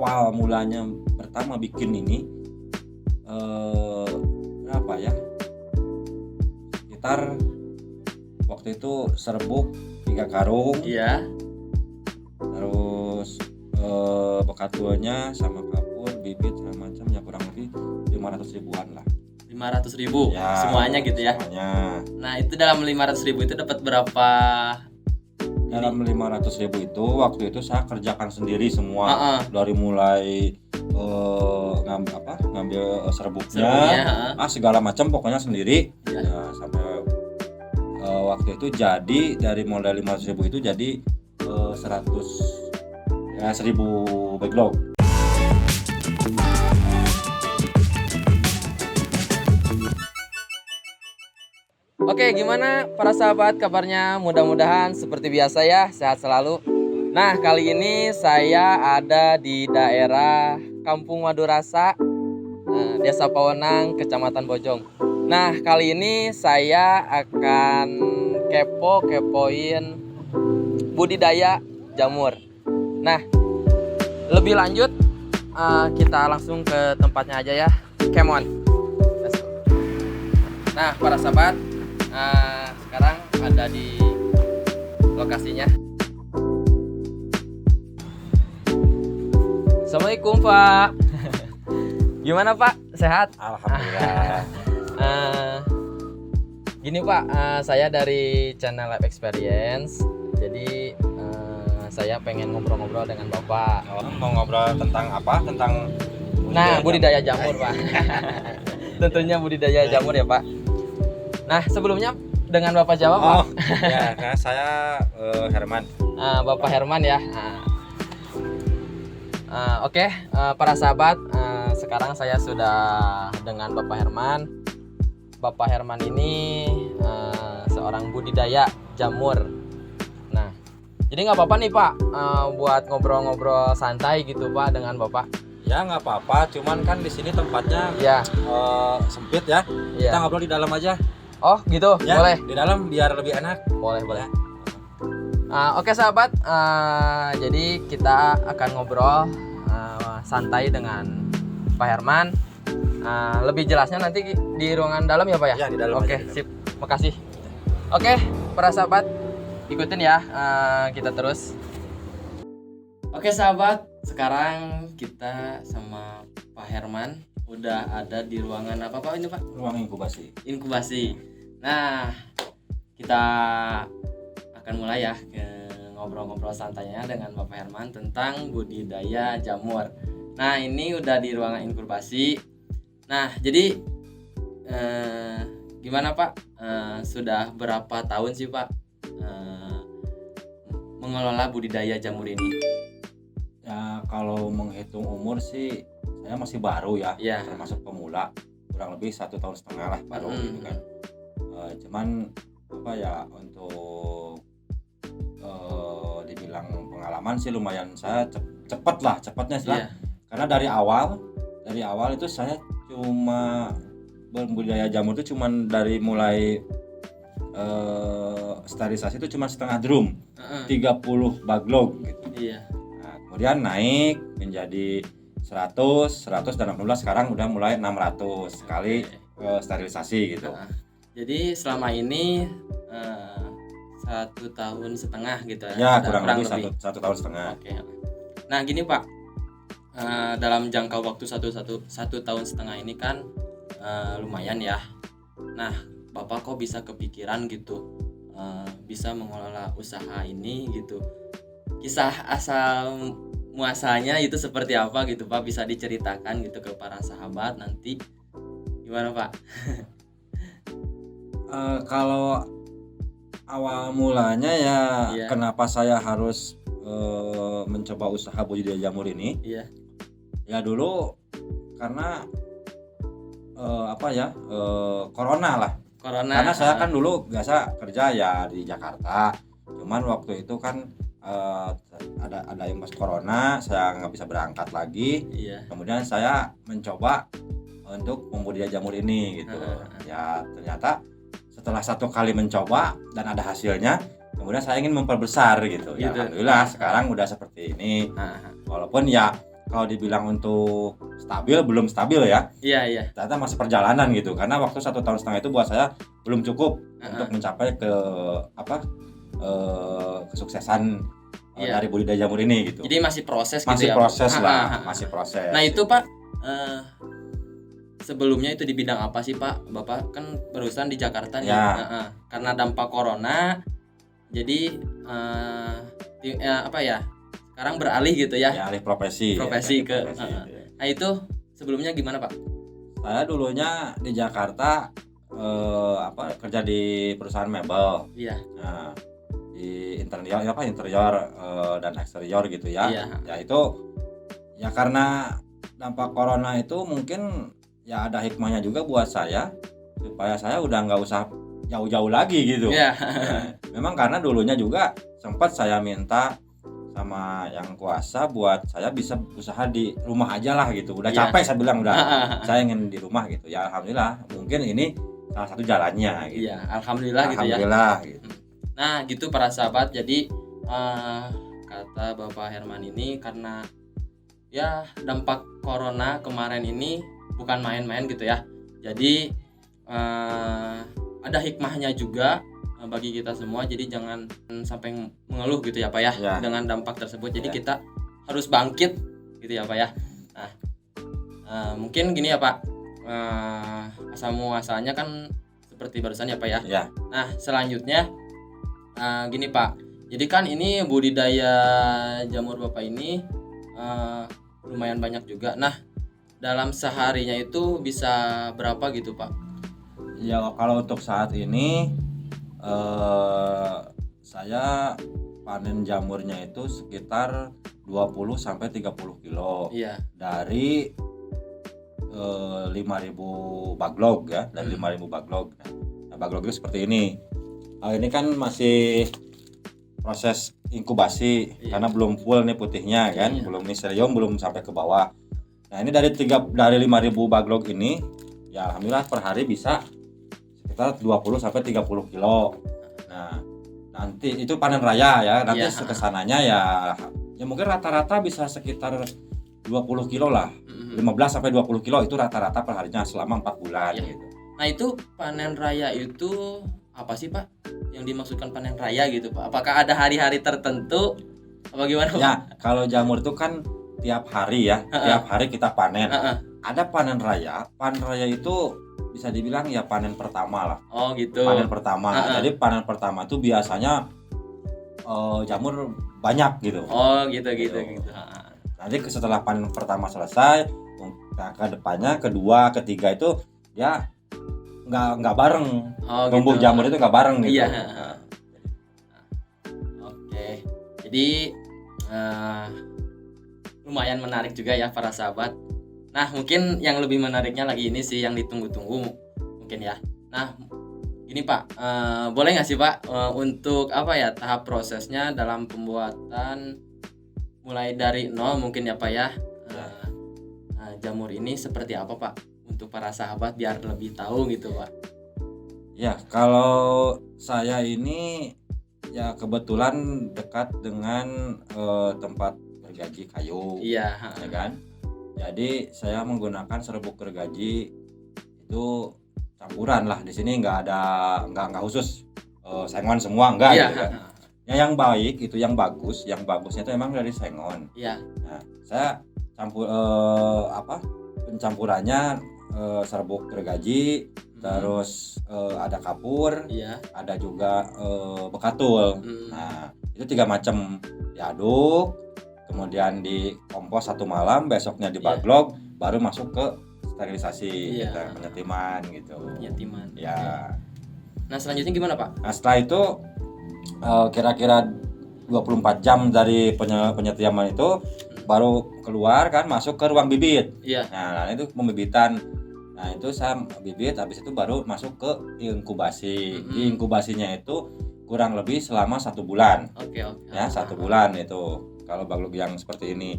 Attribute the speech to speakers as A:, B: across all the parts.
A: awal mulanya pertama bikin ini berapa ya? Sekitar waktu itu serbuk 3 karung.
B: Iya.
A: Terus bekatuannya sama kapur, bibit segala macam ya kurang lebih 500 ribuan lah.
B: 500.000
A: Ya,
B: semuanya gitu ya.
A: Semuanya.
B: Nah, itu dalam 500.000 itu dapat berapa?
A: Dalam 500 ribu itu waktu itu saya kerjakan sendiri semua. Dari mulai ngambil serbuknya, segala macam pokoknya sendiri.
B: Ya.
A: Ya, sampai waktu itu jadi dari modal 500 ribu itu jadi 1000 backlog.
B: Oke, gimana para sahabat kabarnya? Mudah-mudahan seperti biasa ya, sehat selalu. Nah, kali ini saya ada di daerah Kampung Madurasa, Desa Pawenang, Kecamatan Bojong. Nah, kali ini saya akan kepoin budidaya jamur. Nah, lebih lanjut kita langsung ke tempatnya aja ya. Come on. Let's go. Nah, para sahabat, sekarang ada di lokasinya. Assalamualaikum Pak. Gimana Pak? Sehat?
A: Alhamdulillah.
B: Gini Pak, saya dari channel Life Experience. Jadi saya pengen ngobrol-ngobrol dengan Bapak.
A: Mau ngobrol tentang apa? Tentang
B: budidaya jamur Pak. Tentunya budidaya jamur ya Pak. Nah, sebelumnya dengan Bapak jawab Pak.
A: Ya, saya Herman.
B: Bapak Herman ya. Oke, para sahabat, sekarang saya sudah dengan Bapak Herman. Bapak Herman ini seorang budidaya jamur. Nah, jadi nggak apa-apa nih Pak, buat ngobrol-ngobrol santai gitu Pak dengan Bapak.
A: Ya nggak apa-apa, cuman kan di sini tempatnya
B: Ya.
A: Sempit ya.
B: Ya.
A: Kita ngobrol di dalam aja.
B: Oh gitu,
A: Ya,
B: boleh.
A: di dalam biar lebih enak.
B: Boleh. Oke sahabat, jadi kita akan ngobrol santai dengan Pak Herman. Lebih jelasnya nanti di ruangan dalam ya Pak ya?
A: Ya, di dalam.
B: Oke,
A: aja, di dalam.
B: sip. Makasih. Oke, para sahabat, ikutin ya kita terus. Oke sahabat, sekarang kita sama Pak Herman udah ada di ruangan apa Pak ini Pak?
A: Ruang inkubasi.
B: Nah, kita akan mulai ya ngobrol-ngobrol santainya dengan Bapak Herman tentang budidaya jamur. Nah, ini udah di ruangan inkubasi. Nah, jadi gimana Pak? Sudah berapa tahun sih Pak mengelola budidaya jamur ini?
A: Ya, kalau menghitung umur sih saya masih baru ya, termasuk pemula. Kurang lebih 1,5 tahun lah baru gitu kan. Cuman apa ya, untuk dibilang pengalaman sih lumayan saya cepatnya sih lah. Karena dari awal itu saya cuma berbudidaya jamur itu cuma dari mulai sterilisasi itu cuma setengah drum, 30 baglog gitu. Nah, kemudian naik menjadi 100 dan alhamdulillah sekarang udah mulai 600 sekali sterilisasi gitu.
B: Jadi selama ini 1,5 tahun gitu
A: ya, kurang lebih 1,5 tahun.
B: Oke. Nah gini Pak, dalam jangka waktu 1,5 tahun ini kan lumayan ya. Nah, Bapak kok bisa kepikiran gitu bisa mengelola usaha ini gitu? Kisah asal muasalnya itu seperti apa gitu Pak, bisa diceritakan gitu ke para sahabat nanti, gimana Pak?
A: Kalau awal mulanya ya, kenapa saya harus mencoba usaha budidaya jamur ini? Ya dulu karena corona lah. Karena saya kan dulu biasa kerja ya di Jakarta. Cuman waktu itu kan ada imbas corona, saya nggak bisa berangkat lagi. Kemudian saya mencoba untuk membudidaya jamur ini gitu. Ya ternyata setelah 1 kali mencoba dan ada hasilnya, kemudian saya ingin memperbesar gitu. Ya alhamdulillah sekarang udah seperti ini. Walaupun ya kalau dibilang untuk stabil, belum stabil ya.
B: Iya.
A: Ternyata masih perjalanan gitu, karena waktu 1,5 tahun itu buat saya belum cukup untuk mencapai ke kesuksesan dari budidaya jamur ini gitu.
B: Jadi masih proses
A: masih
B: gitu ya.
A: Proses lah, masih proses.
B: Nah itu Pak, sebelumnya itu di bidang apa sih Pak? Bapak kan perusahaan di Jakarta nih. Karena dampak corona, jadi sekarang beralih gitu ya.
A: Alih profesi
B: ke. Nah itu sebelumnya gimana Pak?
A: Saya dulunya di Jakarta kerja di perusahaan mebel.
B: Iya.
A: Nah, di interior dan eksterior gitu ya. Ya itu ya karena dampak corona itu mungkin ya ada hikmahnya juga buat saya, supaya saya udah nggak usah jauh-jauh lagi gitu.
B: Nah,
A: memang karena dulunya juga sempat saya minta sama yang kuasa buat saya bisa usaha di rumah aja lah gitu. Udah capek saya bilang, saya ingin di rumah gitu. Ya alhamdulillah mungkin ini salah satu jalannya gitu.
B: Iya, alhamdulillah gitu ya.
A: Gitu.
B: Nah gitu para sahabat, jadi kata Bapak Herman ini karena ya dampak corona kemarin ini bukan main-main gitu ya. Jadi ada hikmahnya juga bagi kita semua, jadi jangan sampai mengeluh gitu ya Pak ya, dengan dampak tersebut. Jadi kita harus bangkit gitu ya Pak ya. Nah mungkin gini ya Pak, asal muasalnya kan seperti barusan ya Pak ya. Nah selanjutnya gini Pak, jadi kan ini budidaya jamur Bapak ini lumayan banyak juga. Nah dalam seharinya itu bisa berapa gitu Pak?
A: Ya kalau untuk saat ini saya panen jamurnya itu sekitar 20-30 kilo. Dari 5.000 baglog ya, dari 5.000 baglog. Nah, baglog itu seperti ini. Ini kan masih proses inkubasi karena belum full nih putihnya kan, belum miselium, belum sampai ke bawah. Nah, ini dari 5.000 baglog ini ya alhamdulillah per hari bisa sekitar 20-30 kilo. Nah, nanti itu panen raya ya. Nanti kesananya ya mungkin rata-rata bisa sekitar 20 kilo lah. 15-20 kilo itu rata-rata per harinya selama 4 bulan gitu.
B: Nah, itu panen raya itu apa sih Pak? Yang dimaksudkan panen raya gitu Pak? Apakah ada hari-hari tertentu apa gimana Pak?
A: Ya, kalau jamur itu kan tiap hari ya, tiap hari kita panen. Ada panen raya. Panen raya itu bisa dibilang ya panen pertama lah.
B: Oh gitu.
A: Panen pertama. Jadi panen pertama itu biasanya jamur banyak gitu.
B: Oh gitu.
A: Nanti setelah panen pertama selesai, ke depannya kedua, ketiga itu ya nggak bareng. Tumbuh gitu. Jamur itu nggak bareng gitu.
B: Oke. Jadi lumayan menarik juga ya para sahabat. Nah mungkin yang lebih menariknya lagi ini sih yang ditunggu-tunggu mungkin ya. Nah gini Pak, boleh nggak sih Pak untuk tahap prosesnya dalam pembuatan mulai dari nol mungkin ya Pak ya, jamur ini seperti apa Pak untuk para sahabat biar lebih tahu gitu Pak.
A: Ya kalau saya ini ya kebetulan dekat dengan tempat gergaji kayu.
B: Ya
A: kan. Jadi saya menggunakan serbuk gergaji itu campuran lah. Di sini nggak khusus sengon semua enggak gitu kan. Yang baik itu yang bagusnya itu emang dari sengon. Nah, saya campur pencampurannya serbuk gergaji, terus ada kapur, ada juga bekatul. Nah, itu 3 macam diaduk. Kemudian di kompos 1 malam, besoknya dibaglog, baru masuk ke sterilisasi, penyetiman gitu.
B: Penyetiman.
A: Ya.
B: Nah selanjutnya gimana Pak?
A: Nah setelah itu kira-kira 24 jam dari penyetiaman itu baru keluar kan, masuk ke ruang bibit. Nah itu pembibitan. Nah itu saya bibit, habis itu baru masuk ke inkubasi. Inkubasinya itu kurang lebih selama 1 bulan. Ya 1 bulan itu. Kalau baglog yang seperti ini.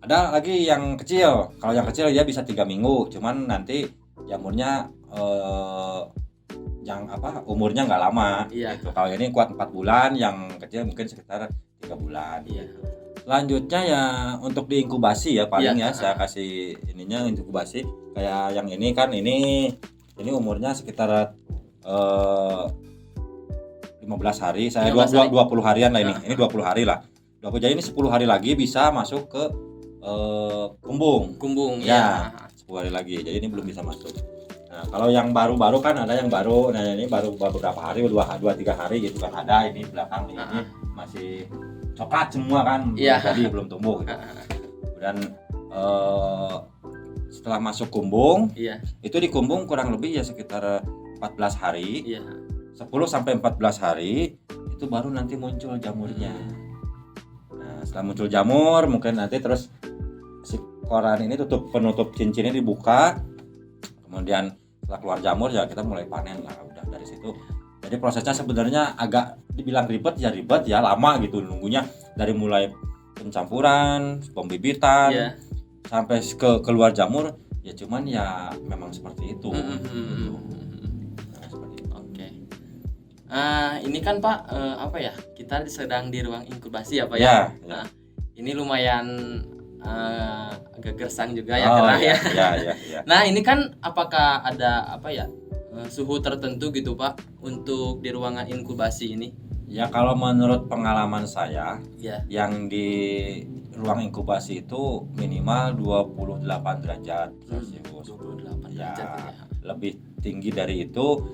A: Ada lagi yang kecil. Kalau yang kecil dia bisa 3 minggu. Cuman nanti jamurnya umurnya nggak lama. Gitu. Kalau ini kuat 4 bulan, yang kecil mungkin sekitar 3 bulan.
B: Iya.
A: Selanjutnya ya untuk diinkubasi ya paling
B: Iya.
A: ya saya kasih ininya inkubasi kayak yang ini kan ini umurnya sekitar 15 hari, saya
B: 15 hari.
A: 20 harian lah ini 20 hari lah. 20, jadi ini 10 hari lagi bisa masuk ke kumbung
B: ya.
A: 10 hari lagi, jadi ini belum bisa masuk. Nah kalau yang baru-baru kan ada yang baru, nah ini baru beberapa hari, 2-3 hari gitu kan ada, ini belakang ini masih coklat semua kan, jadi belum tumbuh gitu. Dan setelah masuk kumbung itu di kumbung kurang lebih ya sekitar 14 hari 10 sampai 14 hari itu baru nanti muncul jamurnya. Nah setelah muncul jamur mungkin nanti terus si koran ini penutup cincinnya dibuka, kemudian setelah keluar jamur ya kita mulai panen lah, udah dari situ. Jadi prosesnya sebenarnya agak dibilang ribet ya lama gitu nunggunya, dari mulai pencampuran, pembibitan sampai ke keluar jamur ya, cuman ya memang seperti itu. Gitu. Nah, seperti itu.
B: Oke. Ini kan Pak apa ya, kita sedang di ruang inkubasi ya Pak ya. Nah, ini lumayan agak gersang juga ya ya. Nah ini kan apakah ada apa ya suhu tertentu gitu Pak untuk di ruangan inkubasi ini?
A: Ya kalau menurut pengalaman saya yang di ruang inkubasi itu minimal 28 derajat Celcius.
B: 28 derajat ya.
A: Lebih tinggi dari itu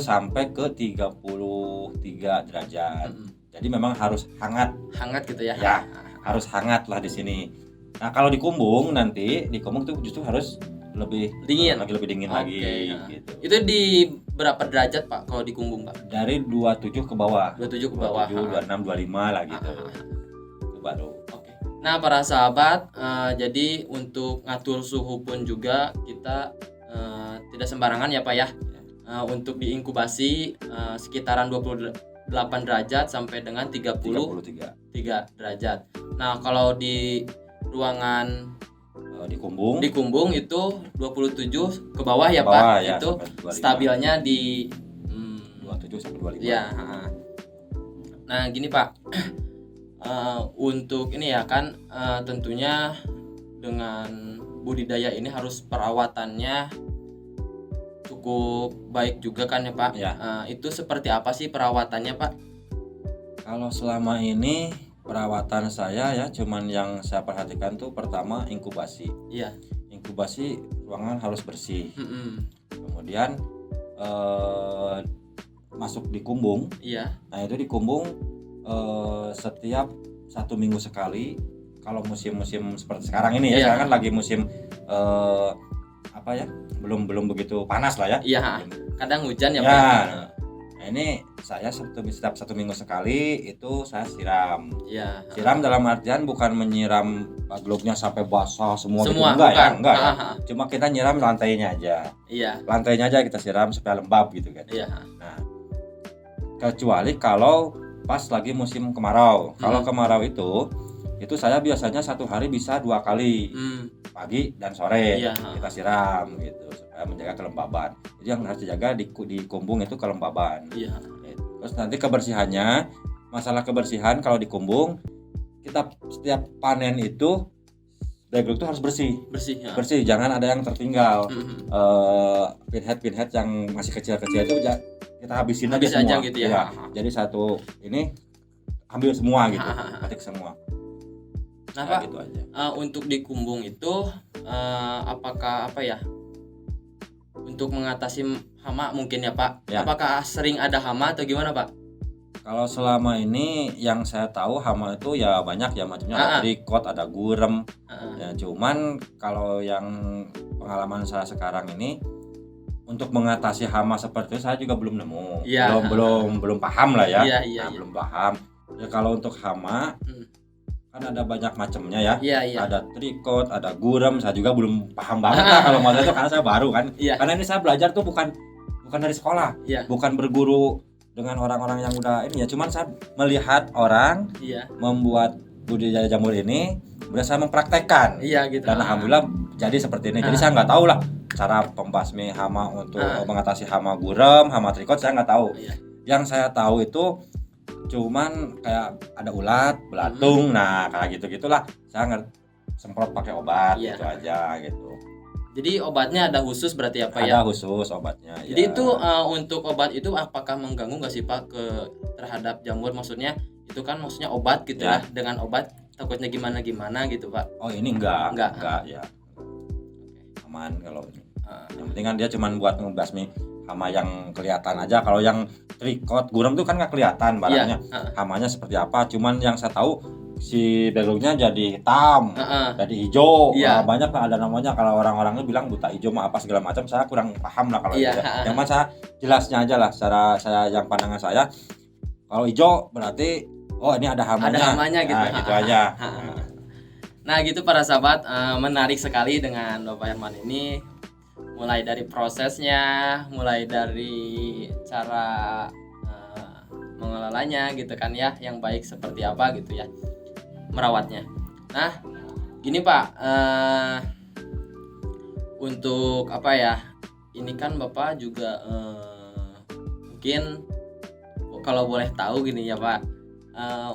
A: sampai ke 33 derajat. Jadi memang harus hangat
B: gitu ya.
A: Ya, harus hangat lah di sini. Nah, kalau di kumbung tuh justru harus lebih dingin, lebih dingin lagi gitu.
B: Itu di berapa derajat Pak kalau di kumbung Pak?
A: Dari 27 ke bawah.
B: 27 ke bawah.
A: 26, 25 lah gitu. Itu baru.
B: Oke. Nah, para sahabat, jadi untuk ngatur suhu pun juga kita tidak sembarangan ya Pak ya. Untuk diinkubasi sekitaran 28 derajat sampai dengan 33 derajat. Nah, kalau di ruangan
A: di kumbung
B: itu 27 ke bawah ya Pak. Ya, itu stabilnya di
A: 27 sampai 25.
B: Ya. Nah, gini Pak. Untuk ini ya kan tentunya dengan budidaya ini harus perawatannya cukup baik juga kan ya Pak. Itu seperti apa sih perawatannya Pak?
A: Kalau selama ini perawatan saya ya cuman yang saya perhatikan tuh pertama inkubasi. Inkubasi ruangan harus bersih. Kemudian masuk di kumbung. Nah itu di kumbung setiap 1 minggu sekali. Kalau musim-musim seperti sekarang ini sekarang kan lagi musim apa ya, belum begitu panas lah ya.
B: Kadang hujan ya Pak.
A: Nah ini saya setiap 1 minggu sekali itu saya siram. Siram dalam artian bukan menyiram globnya sampai basah semua gitu. Enggak ya. Cuma kita nyiram lantainya aja. Lantainya aja kita siram supaya lembab gitu kan. Nah, kecuali kalau pas lagi musim kemarau. Kalau kemarau itu saya biasanya 1 hari bisa 2 kali, pagi dan sore kita siram gitu supaya menjaga kelembaban. Jadi yang harus dijaga di kumbung itu kelembaban. Terus nanti kebersihannya, masalah kebersihan kalau di kumbung kita setiap panen itu bag itu harus bersih, jangan ada yang tertinggal. Pinhead yang masih kecil-kecil itu kita habisin aja semua
B: gitu ya.
A: Jadi satu ini ambil semua gitu, petik semua.
B: Nah Pak, gitu aja. Untuk di kumbung itu apakah apa ya, untuk mengatasi hama mungkin ya Pak, apakah sering ada hama atau gimana Pak?
A: Kalau selama ini yang saya tahu hama itu ya banyak ya macamnya, ada tricot, ada gurem. Ya cuman kalau yang pengalaman saya sekarang ini untuk mengatasi hama seperti itu saya juga belum nemu. Belum paham lah ya. Belum paham. Ya kalau untuk hama kan ada banyak macamnya ya. Ada tricot, ada gurem, saya juga belum paham banget lah kalau masalah itu karena saya baru kan. Karena ini saya belajar tuh bukan dari sekolah, bukan berguru dengan orang-orang yang udah ini ya, cuman saya melihat orang membuat budidaya jamur ini, berasa mempraktekkan.
B: Gitu.
A: Dan alhamdulillah jadi seperti ini. Jadi saya nggak tahu lah cara pembasmi hama untuk mengatasi hama gurem, hama tricot saya nggak tahu. Yang saya tahu itu cuman kayak ada ulat, belatung, nah kayak gitu-gitulah. Saya semprot pakai obat
B: Iya.
A: gitu aja gitu.
B: Jadi obatnya ada khusus berarti apa
A: Ada
B: ya?
A: khusus obatnya.
B: Jadi
A: ya.
B: itu untuk obat itu apakah mengganggu nggak sih Pak terhadap jamur? Maksudnya itu kan maksudnya obat gitu ya. Dengan obat takutnya gimana gitu Pak?
A: Oh ini enggak ya. Aman kalau ini. Yang penting kan dia cuman buat ngebasmi hama yang kelihatan aja. Kalau yang trikot, gurem tuh kan nggak kelihatan barangnya. Hamanya seperti apa? Cuman yang saya tahu si backgroundnya jadi hitam, jadi hijau. Nah, banyak lah ada namanya. Kalau orang-orangnya bilang buta hijau mah apa segala macam. Saya kurang paham lah kalau itu. Yang mana saya jelasnya aja lah. Secara saya yang pandangan saya, kalau hijau berarti oh ini ada hamanya.
B: Ada hamanya gitu.
A: Nah, gitu aja.
B: Nah gitu para sahabat, menarik sekali dengan Bapak Herman ini. Mulai dari prosesnya, mulai dari cara mengelolanya gitu kan ya, yang baik seperti apa gitu ya merawatnya. Nah gini Pak, untuk apa ya, ini kan Bapak juga mungkin kalau boleh tahu gini ya Pak,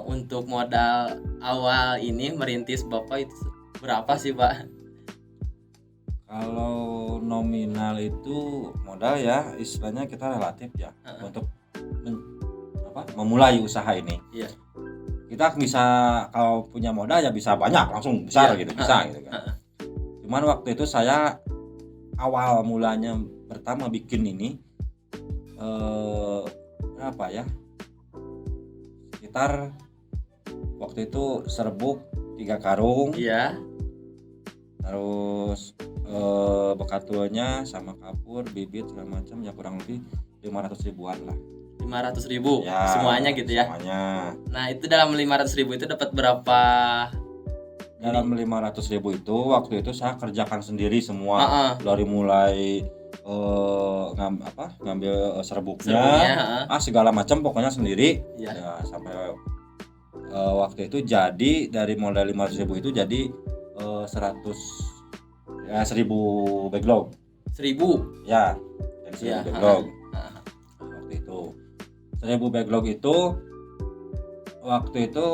B: untuk modal awal ini merintis Bapak itu berapa sih Pak?
A: Kalau nominal itu modal ya istilahnya kita relatif ya untuk memulai usaha ini.
B: Iya.
A: Kita bisa kalau punya modal ya bisa banyak langsung besar gitu bisa gitu kan. Cuman waktu itu saya awal mulanya pertama bikin ini berapa ya? Sekitar waktu itu serbuk 3 karung.
B: Iya.
A: Terus bekatuannya sama kapur, bibit segala macam ya kurang lebih 500 ribuan lah.
B: 500 ribu
A: ya,
B: semuanya gitu ya.
A: Semuanya.
B: Nah itu dalam 500 ribu itu dapat berapa?
A: Dalam 500 ribu itu waktu itu saya kerjakan sendiri semua. Dari mulai ngambil serbuknya, segala macam pokoknya sendiri. Ya sampai waktu itu jadi dari modal 500 ribu itu jadi 1000 backlog.
B: 1000?
A: Ya, jadi 1000 backlog. Waktu itu 1000 backlog itu waktu itu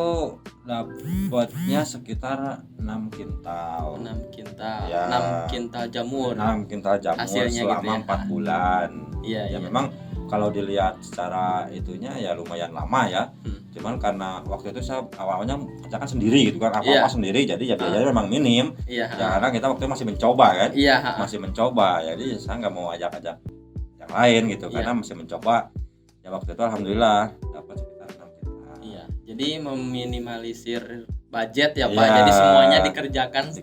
A: dapatnya sekitar 6 kintal.
B: 6 kintal.
A: Ya,
B: 6 kintal jamur.
A: 6 kintal jamur
B: hasilnya
A: selama
B: gitu ya?
A: 4 bulan.
B: Iya.
A: Memang kalau dilihat secara itunya ya lumayan lama ya. Cuman karena waktu itu saya awalnya kerjakan sendiri gitu kan, apa-apa sendiri, jadi ya biayanya memang minim. Ya karena kita waktu itu masih mencoba kan. Masih mencoba, jadi saya nggak mau ajak-ajak yang lain gitu karena masih mencoba. Ya waktu itu alhamdulillah dapat sekitar 6 juta.
B: Iya. Jadi meminimalisir budget ya Pak. Jadi semuanya dikerjakan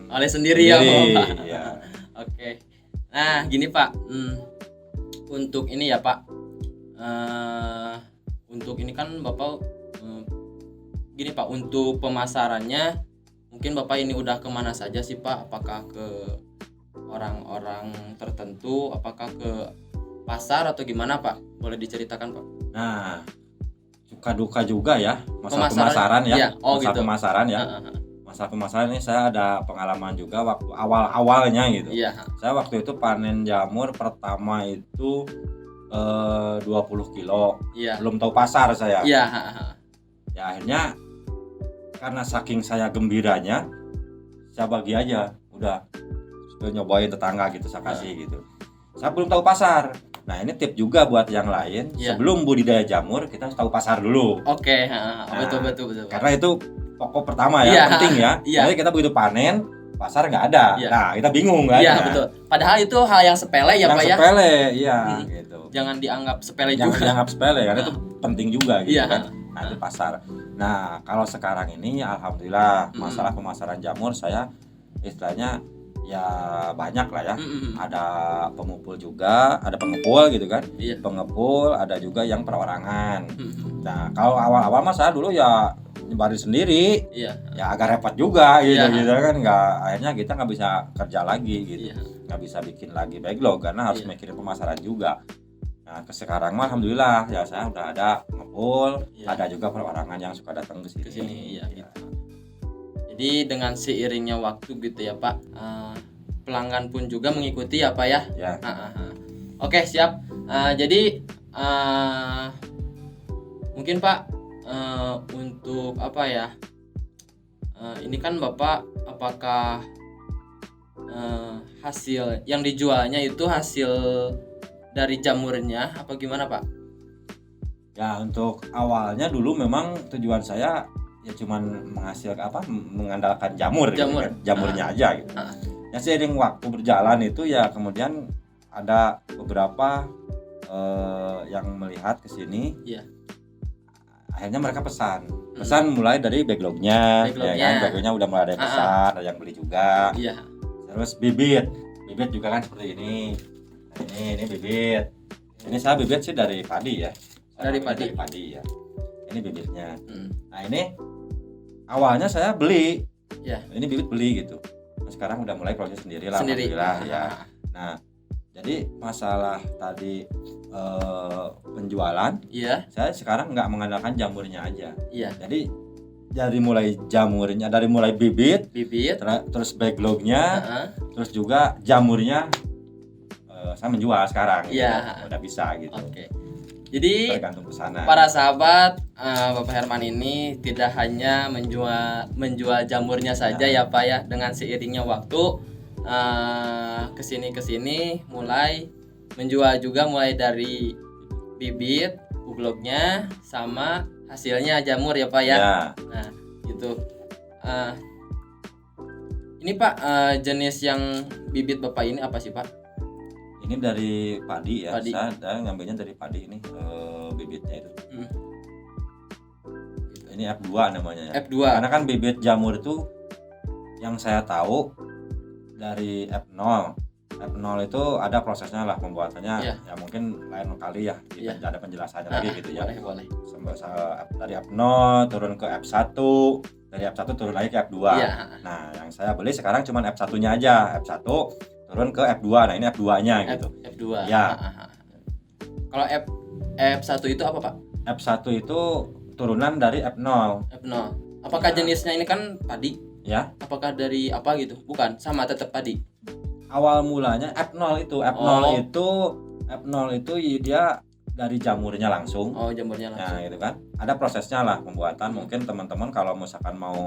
B: oleh sendiri ya Pak.
A: Iya.
B: Oke. Nah, gini Pak. Untuk ini ya Pak. Untuk ini kan Bapak gini Pak, untuk pemasarannya mungkin Bapak ini udah kemana saja sih Pak? Apakah ke orang-orang tertentu, apakah ke pasar atau gimana Pak? Boleh diceritakan Pak?
A: Nah, suka duka juga ya masalah pemasaran ya. Masalah gitu. Pemasaran ya. Masalah pemasaran ini saya ada pengalaman juga waktu awal-awalnya gitu. Saya waktu itu panen jamur pertama itu 20 kilo. Belum tahu pasar saya. Ya akhirnya karena saking saya gembiranya saya bagi aja, udah nyobain tetangga gitu saya kasih gitu. Saya belum tahu pasar. Nah ini tip juga buat yang lain, sebelum budidaya jamur kita harus tahu pasar dulu.
B: Oke, betul.
A: Karena itu pokok pertama ya, penting ya. Jadi kita begitu panen pasar nggak ada, nah kita bingung kan.
B: Iya betul. Padahal itu hal yang sepele ya Pak ya.
A: Yang sepele, iya gitu.
B: Jangan dianggap sepele juga.
A: Jangan dianggap sepele karena itu penting juga gitu kan. Nah itu pasar. Nah kalau sekarang ini alhamdulillah masalah pemasaran jamur saya istilahnya ya banyak lah ya. Ada pemupul juga, ada pengepul gitu kan. Pengepul, ada juga yang perorangan. Nah kalau awal-awal mah saya dulu ya nyebarin sendiri, ya agak repot juga gitu kan, akhirnya kita nggak bisa kerja lagi gitu, nggak bisa bikin lagi backlog karena harus mikirin pemasaran juga. Nah sekarang mah alhamdulillah ya saya udah ada ngepul, ada juga perorangan yang suka datang ke sini.
B: Gitu. Jadi dengan seiringnya waktu gitu ya Pak, pelanggan pun juga mengikuti ya Pak ya. Oke siap. Jadi mungkin Pak untuk apa ya? Ini kan Bapak apakah hasil yang dijualnya itu hasil dari jamurnya apa gimana Pak?
A: Ya untuk awalnya dulu memang tujuan saya ya cuman mengandalkan jamur gitu kan. Jamurnya aja gitu. Ya seiring waktu berjalan itu ya kemudian ada beberapa yang melihat ke sini.
B: Iya.
A: Akhirnya mereka pesan mulai dari backlognya. Ya kan, backlognya udah mulai ada yang pesan, ada yang beli juga.
B: Iya.
A: Terus bibit juga kan seperti ini. Nah, ini bibit. Ini saya bibit sih dari padi ya.
B: Dari
A: padi ya. Ini bibitnya. Nah ini awalnya saya beli.
B: Ya.
A: Ini bibit beli gitu. Nah, sekarang udah mulai proses sendiri lah. Alhamdulillah ya. Nah jadi masalah tadi penjualan,
B: iya.
A: Saya sekarang nggak mengandalkan jamurnya aja.
B: Iya.
A: Jadi dari mulai jamurnya, dari mulai bibit, terus backlognya, terus juga jamurnya, saya menjual sekarang.
B: Iya.
A: Gitu. Udah bisa gitu.
B: Oke. Jadi
A: tergantung pesanan.
B: Para sahabat, Bapak Herman ini tidak hanya menjual jamurnya saja ya Pak ya. Dengan seiringnya waktu kesini mulai menjual juga mulai dari bibit, backlognya sama hasilnya jamur ya Pak ya. Nah gitu. Ini Pak jenis yang bibit Bapak ini apa sih Pak?
A: Ini dari padi ya.
B: Padi.
A: Saya ngambilnya dari padi ini bibitnya itu. Ini F2 namanya ya.
B: F2.
A: Karena kan bibit jamur itu yang saya tahu dari F0. F0 itu ada prosesnya lah pembuatannya. Ya mungkin lain kali ya ada penjelasannya lagi gitu ya.
B: Boleh.
A: Dari F0 turun ke F1, dari F1 turun lagi ke F2. Nah, yang saya beli sekarang cuma F1-nya aja. F1 turun ke F2. Nah, ini F2-nya gitu.
B: F2.
A: Ya.
B: Kalau F1 itu apa, Pak?
A: F1 itu turunan dari F0.
B: F0. Apakah jenisnya ini kan padi?
A: Ya.
B: Apakah dari apa gitu? Bukan, sama tetap padi.
A: Awal mulanya F0 itu. F0 itu dia dari jamurnya langsung.
B: Oh, jamurnya langsung.
A: Nah, gitu kan. Ada prosesnya lah pembuatan. Mungkin teman-teman kalau misalkan mau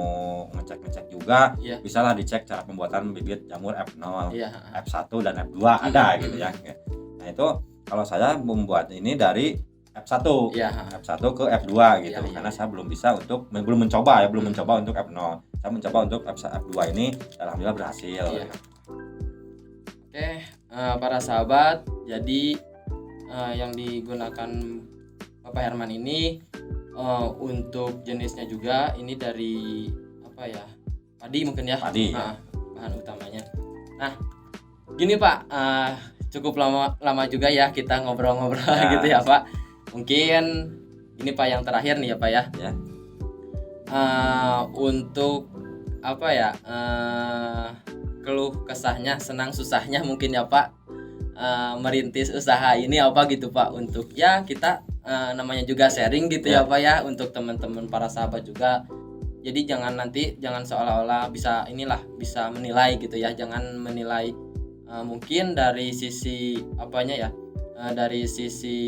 A: ngecek juga, bisa lah dicek cara pembuatan bibit jamur F0, F1 dan F2 ada gitu ya. Nah, itu kalau saya membuat ini dari F1. F1 ke F2 gitu. Karena saya belum mencoba untuk F0. Saya mencoba untuk F2 ini, alhamdulillah berhasil.
B: Oke, para sahabat, jadi yang digunakan Bapak Herman ini untuk jenisnya juga ini dari apa ya, padi mungkin ya.
A: Padi.
B: Bahan utamanya. Nah, gini Pak, cukup lama juga ya kita ngobrol-ngobrol gitu ya Pak. Mungkin ini Pak yang terakhir nih ya Pak ya. Untuk apa ya, keluh kesahnya, senang susahnya mungkin ya Pak, merintis usaha ini apa gitu Pak, untuk ya kita namanya juga sharing gitu ya Pak ya, untuk teman-teman para sahabat juga. Jadi jangan seolah-olah bisa menilai gitu ya, jangan menilai mungkin dari sisi apanya ya, dari sisi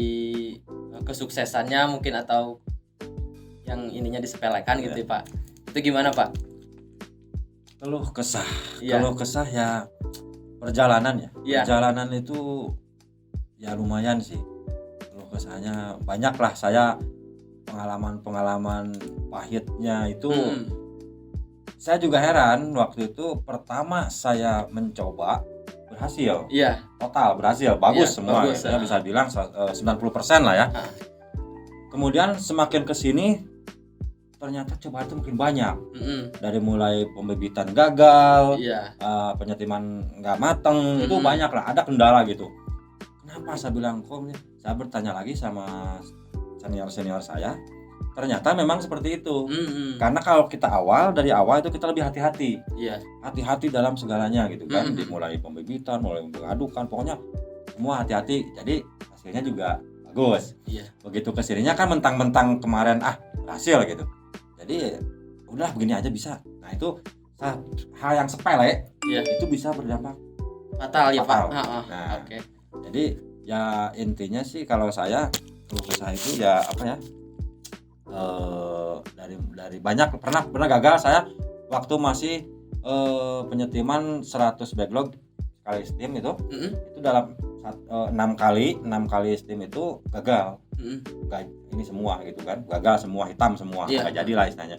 B: kesuksesannya mungkin, atau yang ininya disepelekan gitu ya Pak. Itu gimana Pak?
A: Keluh kesah ya perjalanan ya. Perjalanan itu ya lumayan sih. Keluh kesahnya banyak lah. Saya pengalaman pahitnya itu saya juga heran. Waktu itu pertama saya mencoba berhasil. Total berhasil, bagus semua.
B: Bagus,
A: saya bisa bilang 90% lah ya. Kemudian semakin kesini ternyata cobaan itu makin banyak. Dari mulai pembibitan gagal, penyetiman nggak mateng, itu banyak lah, ada kendala gitu. Kenapa saya bilang saya bertanya lagi sama senior saya, ternyata memang seperti itu. Karena kalau kita dari awal itu kita lebih hati-hati. Hati-hati dalam segalanya gitu kan. Dimulai pembibitan, mulai mengadukan, pokoknya semua hati-hati. Jadi hasilnya juga bagus. Begitu kesininya kan mentang-mentang kemarin berhasil gitu. Jadi udah begini aja bisa. Nah itu hal yang sepele itu bisa berdampak
B: fatal ya Pak.
A: Nah, jadi ya intinya sih kalau saya keluh kesah itu ya apa ya, dari banyak pernah gagal saya waktu masih penyetiman 100 backlog kali steam itu dalam 6 kali steam itu gagal. Ini semua gitu kan, gagal semua, hitam semua, nggak jadi lah istilahnya.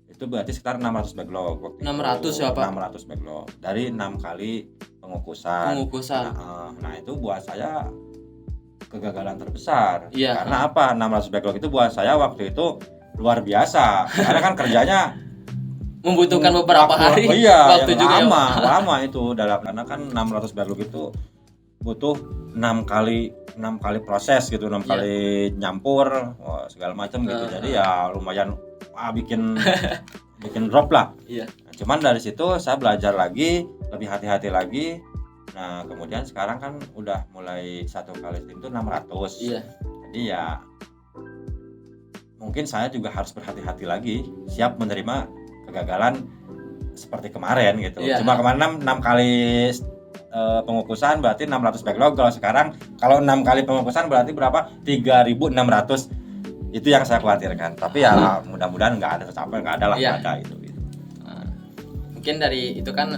A: Itu berarti sekitar 600 backlog waktu
B: 600
A: itu.
B: ya Pak?
A: 600 backlog dari 6 kali pengukusan. Nah itu buat saya kegagalan terbesar. Karena apa? 600 backlog itu buat saya waktu itu luar biasa. Karena kan kerjanya
B: membutuhkan beberapa hari
A: waktu juga lama itu karena kan 600 backlog itu butuh 6 kali proses gitu, 6 kali nyampur segala macam gitu. Jadi ya lumayan bikin drop lah. Nah, cuman dari situ saya belajar lagi, lebih hati-hati lagi. Nah kemudian sekarang kan udah mulai 1 kali steam itu 600. Jadi ya mungkin saya juga harus berhati-hati lagi, siap menerima kegagalan seperti kemarin gitu. Cuma kemarin 6 kali pengukusan berarti 600 backlog. Kalau 6 kali pengukusan berarti berapa? 3.600. Itu yang saya khawatirkan. Tapi ya mudah-mudahan nggak ada tercapai, nggak ada lah, nggak ada itu.
B: Mungkin dari itu kan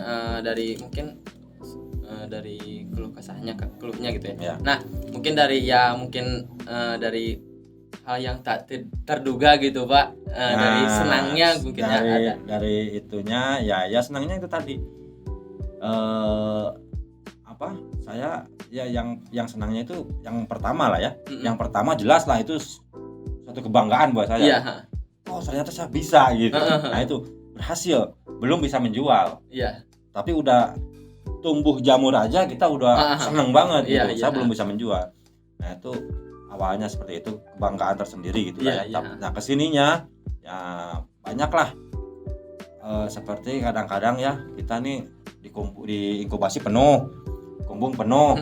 B: dari keluh kesahnya, keluhnya gitu ya. Nah mungkin dari hal yang tak terduga gitu Pak, dari senangnya mungkin ada.
A: Dari itunya ya senangnya itu tadi. Saya ya yang senangnya itu yang pertama lah ya. Yang pertama jelas lah itu suatu kebanggaan buat saya. Oh ternyata saya bisa gitu. Nah itu berhasil, belum bisa menjual. Tapi udah tumbuh jamur aja kita udah seneng banget gitu. Saya belum bisa menjual. Nah itu awalnya seperti itu, kebanggaan tersendiri gitu ya. Nah kesininya ya banyak lah. Seperti kadang-kadang ya kita nih di inkubasi penuh, kumbung penuh.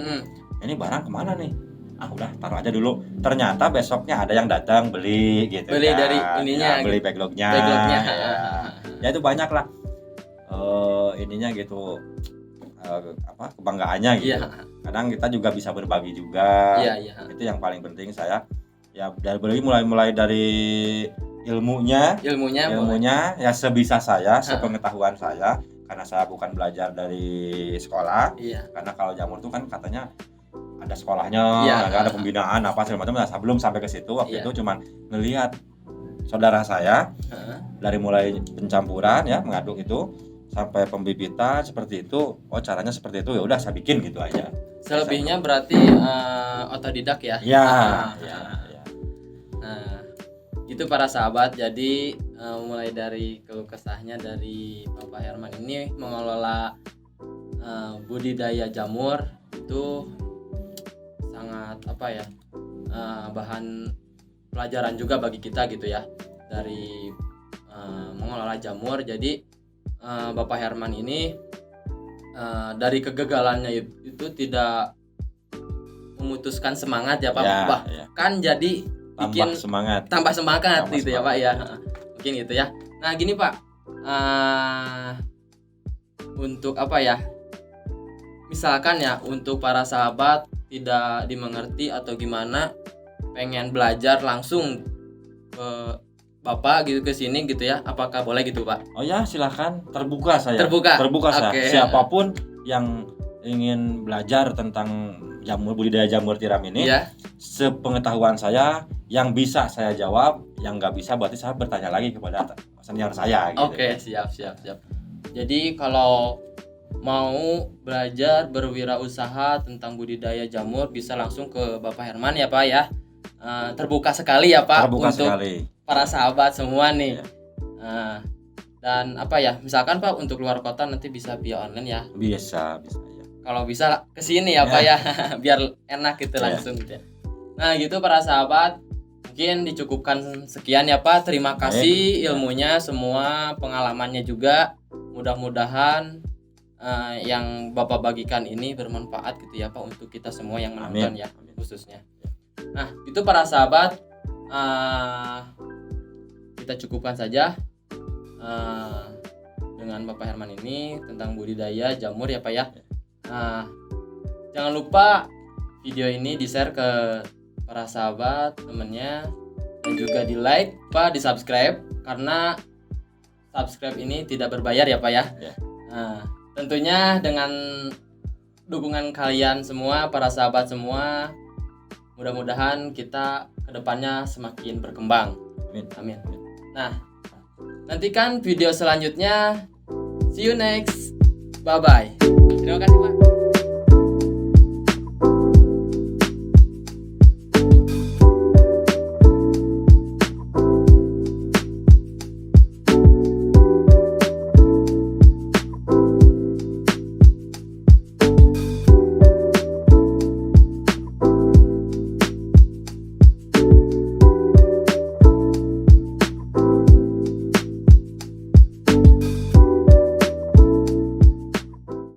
A: Ini barang kemana nih? Udah taruh aja dulu. Ternyata besoknya ada yang datang beli gitu.
B: Beli kan? Dari ininya,
A: beli backlognya. Ya itu banyak lah. Ininya gitu. Kebanggaannya gitu. Kadang kita juga bisa berbagi juga. Itu yang paling penting saya. Ya mulai dari ilmunya ya sebisa saya, sepengetahuan saya. Karena saya bukan belajar dari sekolah. Karena kalau jamur itu kan katanya ada sekolahnya, ada pembinaan apa segala macam. Nah, belum sampai ke situ. Waktu itu cuma ngelihat saudara saya dari mulai pencampuran ya, mengaduk itu sampai pembibitan seperti itu. Oh caranya seperti itu, ya udah saya bikin gitu aja.
B: Selebihnya berarti otodidak ya. Nah itu para sahabat, jadi mulai dari keluh kesahnya dari Bapak Herman ini mengelola budidaya jamur itu sangat bahan pelajaran juga bagi kita gitu ya, dari mengelola jamur. Jadi Bapak Herman ini dari kegagalannya itu tidak memutuskan semangat ya Pak, bahkan jadi bikin tambah semangat gitu ya Pak ya, mungkin gitu ya. Nah gini Pak, untuk misalkan ya untuk para sahabat tidak dimengerti atau gimana, pengen belajar langsung ke Bapak gitu, ke sini gitu ya, apakah boleh gitu Pak?
A: Oh ya silahkan, terbuka saya.
B: Terbuka
A: saya. Siapapun yang ingin belajar tentang budidaya jamur tiram ini, sepengetahuan saya yang bisa saya jawab, yang nggak bisa berarti saya bertanya lagi kepada senior saya. Gitu.
B: Oke, siap. Jadi kalau mau belajar berwirausaha tentang budidaya jamur bisa langsung ke Bapak Herman ya Pak ya. Terbuka sekali ya Pak untuk para sahabat semua nih. Dan misalkan Pak untuk luar kota nanti bisa via online ya.
A: Bisa ya.
B: Kalau bisa kesini ya Pak ya, biar enak gitu langsung gitu ya. Nah gitu para sahabat, mungkin dicukupkan sekian ya Pak. Terima kasih ilmunya semua, pengalamannya juga. Mudah-mudahan yang Bapak bagikan ini bermanfaat gitu ya Pak untuk kita semua yang menonton ya khususnya. Nah itu para sahabat, kita cukupkan saja dengan Bapak Herman ini tentang budidaya jamur ya Pak ya. Jangan lupa video ini di-share ke para sahabat, temennya, dan juga di-like Pak, di-subscribe karena subscribe ini tidak berbayar ya Pak ya.
A: Ya.
B: Nah, tentunya dengan dukungan kalian semua, para sahabat semua, mudah-mudahan kita kedepannya semakin berkembang.
A: Amin.
B: Nah, nantikan video selanjutnya. See you next. Bye bye. Terima kasih Pak.